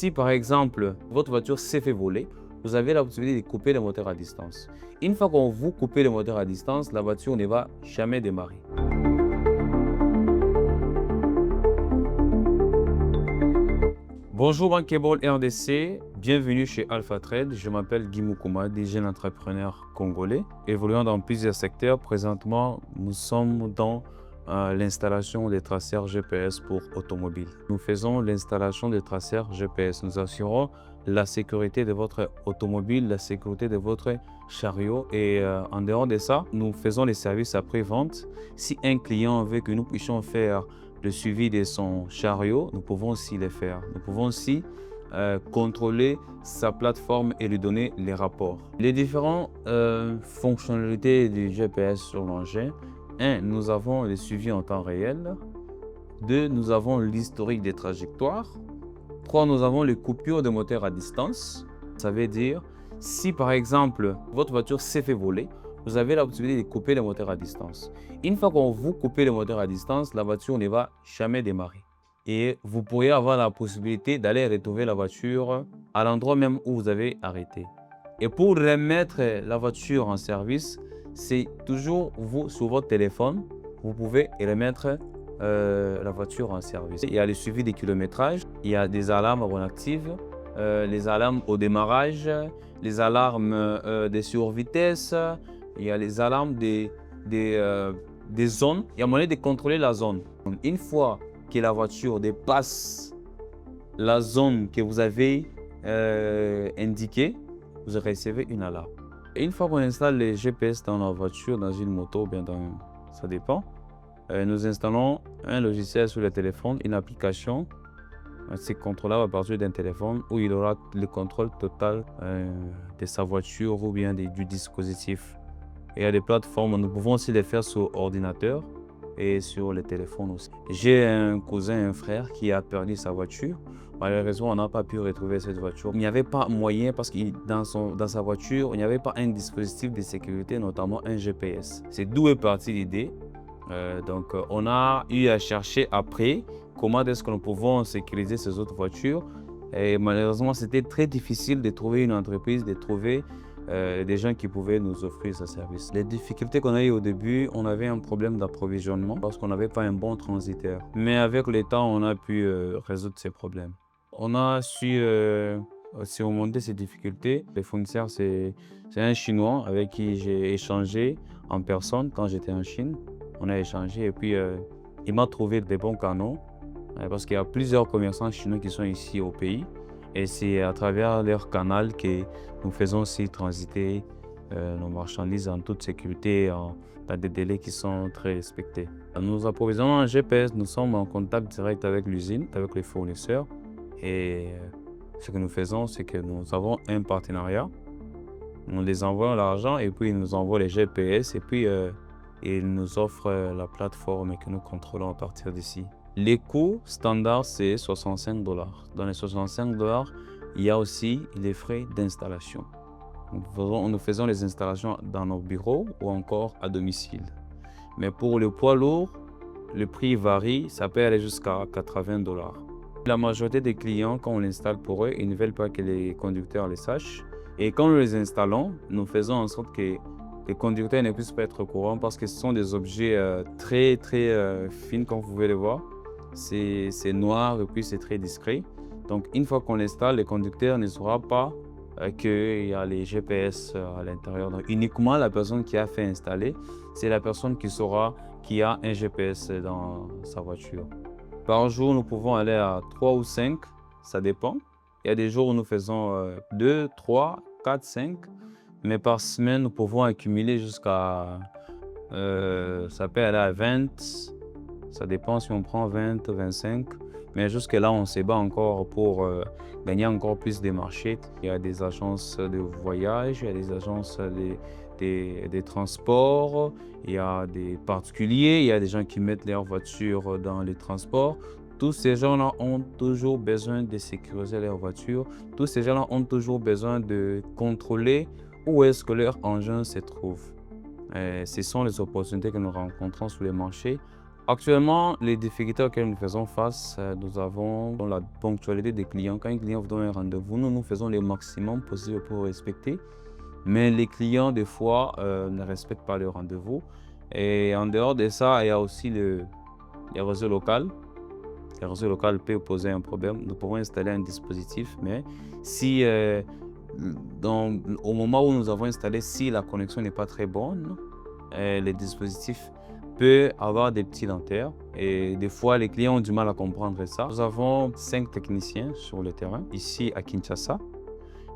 Si par exemple, votre voiture s'est fait voler, vous avez la possibilité de couper le moteur à distance. Une fois qu'on vous coupez le moteur à distance, la voiture ne va jamais démarrer. Bonjour Bankable RDC, bienvenue chez Alpha Trade. Je m'appelle Guy Moukouma, jeune entrepreneur congolais, évoluant dans plusieurs secteurs. Présentement, nous sommes dans l'installation des traceurs GPS pour automobiles. Nous faisons l'installation des traceurs GPS. Nous assurons la sécurité de votre automobile, la sécurité de votre chariot et en dehors de ça, nous faisons les services après-vente. Si un client veut que nous puissions faire le suivi de son chariot, nous pouvons aussi le faire. Nous pouvons aussi contrôler sa plateforme et lui donner les rapports. Les différentes fonctionnalités du GPS sur l'engin. 1. Nous avons le suivi en temps réel. 2. Nous avons l'historique des trajectoires. 3. Nous avons les coupures de moteur à distance. Ça veut dire, si par exemple, votre voiture s'est fait voler, vous avez la possibilité de couper le moteur à distance. Une fois qu'on vous coupe le moteur à distance, la voiture ne va jamais démarrer. Et vous pourriez avoir la possibilité d'aller retrouver la voiture à l'endroit même où vous avez arrêté. Et pour remettre la voiture en service, c'est toujours vous, sur votre téléphone, vous pouvez remettre la voiture en service. Il y a le suivi des kilométrages, il y a des alarmes réactives, les alarmes au démarrage, les alarmes de survitesse, il y a les alarmes des zones. Il y a moyen de contrôler la zone. Une fois que la voiture dépasse la zone que vous avez indiquée, vous recevez une alarme. Et une fois qu'on installe les GPS dans la voiture, dans une moto, bien ça dépend, nous installons un logiciel sur le téléphone, une application. C'est contrôlable à partir d'un téléphone où il aura le contrôle total de sa voiture ou bien du dispositif. Il y a des plateformes, nous pouvons aussi les faire sur ordinateur et sur le téléphone aussi. J'ai un cousin, un frère qui a perdu sa voiture. Malheureusement, on n'a pas pu retrouver cette voiture. Il n'y avait pas moyen parce que dans sa voiture, il n'y avait pas un dispositif de sécurité, notamment un GPS. C'est d'où est partie l'idée. Donc, on a eu à chercher après comment est-ce que nous pouvons sécuriser ces autres voitures. Et malheureusement, c'était très difficile de trouver une entreprise, de trouver des gens qui pouvaient nous offrir ce service. Les difficultés qu'on a eues au début, on avait un problème d'approvisionnement parce qu'on n'avait pas un bon transitaire. Mais avec le temps, on a pu résoudre ces problèmes. On a su surmonter ces difficultés. Le fournisseur, c'est un Chinois avec qui j'ai échangé en personne quand j'étais en Chine. On a échangé et puis il m'a trouvé des bons canaux parce qu'il y a plusieurs commerçants chinois qui sont ici au pays. Et c'est à travers leur canal que nous faisons aussi transiter nos marchandises en toute sécurité, dans des délais qui sont très respectés. Nous approvisionnons en GPS, nous sommes en contact direct avec l'usine, avec les fournisseurs. Et ce que nous faisons, c'est que nous avons un partenariat. Nous les envoyons l'argent et puis ils nous envoient les GPS et puis ils nous offrent la plateforme que nous contrôlons à partir d'ici. Les coûts standards, c'est $65. Dans les $65, il y a aussi les frais d'installation. Nous faisons les installations dans nos bureaux ou encore à domicile. Mais pour le poids lourd, le prix varie, ça peut aller jusqu'à $80. La majorité des clients, quand on l'installe pour eux, ils ne veulent pas que les conducteurs les sachent. Et quand nous les installons, nous faisons en sorte que les conducteurs ne puissent pas être au courant parce que ce sont des objets très fins, comme vous pouvez le voir. C'est noir et puis c'est très discret. Donc une fois qu'on l'installe, le conducteur ne saura pas qu'il y a les GPS à l'intérieur. Donc uniquement la personne qui a fait installer, c'est la personne qui saura qu'il y a un GPS dans sa voiture. Par jour, nous pouvons aller à 3 ou 5, ça dépend. Il y a des jours où nous faisons 2, 3, 4, 5. Mais par semaine, nous pouvons accumuler jusqu'à, ça peut aller à 20, ça dépend si on prend 20, 25. Mais jusque là, on se bat encore pour gagner encore plus de marchés. Il y a des agences de voyage, il y a des agences des transports, il y a des particuliers, il y a des gens qui mettent leurs voitures dans les transports. Tous ces gens-là ont toujours besoin de sécuriser leur voiture. Tous ces gens-là ont toujours besoin de contrôler où est-ce que leur engin se trouve. Ce sont les opportunités que nous rencontrons sur les marchés Actuellement, les difficultés auxquelles nous faisons face, nous avons dans la ponctualité des clients. Quand un client vous donne un rendez-vous, nous faisons le maximum possible pour respecter. Mais les clients, des fois, ne respectent pas le rendez-vous. Et en dehors de ça, il y a aussi le réseau local. Le réseau local peut poser un problème. Nous pouvons installer un dispositif, mais si au moment où nous avons installé, si la connexion n'est pas très bonne, le dispositif peut avoir des petits lenteurs et des fois les clients ont du mal à comprendre ça. Nous avons 5 techniciens sur le terrain ici à Kinshasa.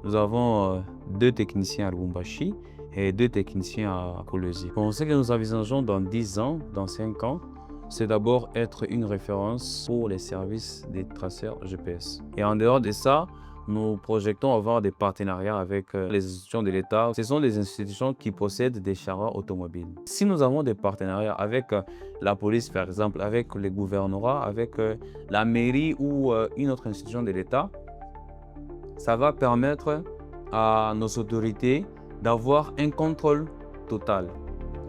Nous avons 2 techniciens à Lubumbashi et 2 techniciens à Kolwezi. Bon, ce que nous envisageons dans 10 ans, dans 5 ans, c'est d'abord être une référence pour les services des traceurs GPS. Et en dehors de ça, nous projetons avoir des partenariats avec les institutions de l'État. Ce sont des institutions qui possèdent des charreurs automobiles. Si nous avons des partenariats avec la police, par exemple, avec les gouvernorats, avec la mairie ou une autre institution de l'État, ça va permettre à nos autorités d'avoir un contrôle total.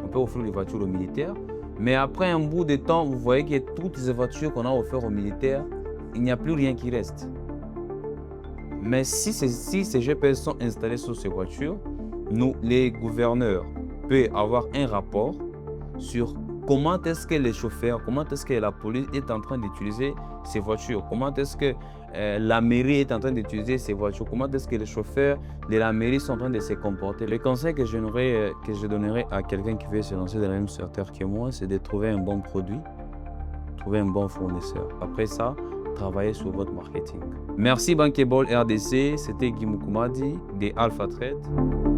On peut offrir les voitures aux militaires, mais après un bout de temps, vous voyez que toutes ces voitures qu'on a offertes aux militaires, il n'y a plus rien qui reste. Mais si ces GPS sont installés sur ces voitures, nous, les gouverneurs, peuvent avoir un rapport sur comment est-ce que les chauffeurs, comment est-ce que la police est en train d'utiliser ces voitures, comment est-ce que la mairie est en train d'utiliser ces voitures, comment est-ce que les chauffeurs de la mairie sont en train de se comporter. Le conseil que je donnerais à quelqu'un qui veut se lancer dans la même secteur que moi, c'est de trouver un bon produit, trouver un bon fournisseur. Après ça, travailler sur votre marketing. Merci Bankable RDC, c'était Guy Moukoumadi de Alpha Trade.